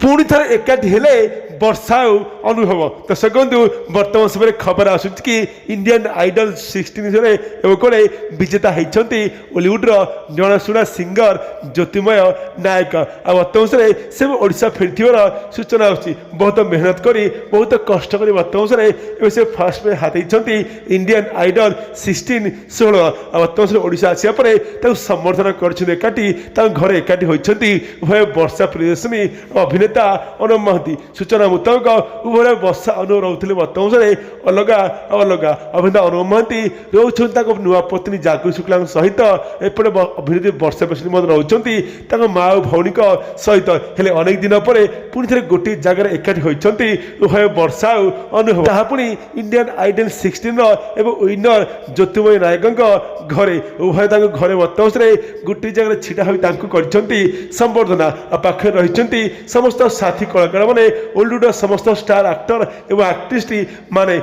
पुणी थे एकाठी हेले वर्षा अनुभव तो सकू बर्तमान समय खबर आसूँ कि इंडियन आइडल 16 कोड़े विजेता होती ओलीवुड्र जनाशुना सिंगर ज्योतिमय नायक आ बर्तमान समय से ओडिशा फेर सूचना आसी बहुत मेहनत करी बहुत कष्ट कर बर्तमान समय से फास्ट में हाथ इंडियन आइडल 16 बर्तमान समय ओडिशा आसा पर समर्थन करटी घरे एकाठी होती उभय वर्षा प्रियदर्शनी अभिनेता अनुप महांती सूचना मुताबक उभय वर्षा अनुप रोते बर्तमान समय अलग अलग अभिनेता अनुप महांती रोच नुआ पत्नी जागृति शुक्ला सहित एपटे अभिनेत्री वर्षा प्रियदर्शनी रोच माँ और भौणी सहित हेले अनेक दिन पर पुणी थे गोटे जगार एकाठी होती उभय वर्षा अनुभव जहाँ पुणी इंडियन आइडल 16 विनर ज्योतिमय नायक घरे उभय घरे बर्तमान समय गोटे जगह छिटा हो संबर्धना पाखे रही समस्त साथी कलाकार मैंने ओलीवुड समस्त स्टार एक्टर और आक्ट्रेस माने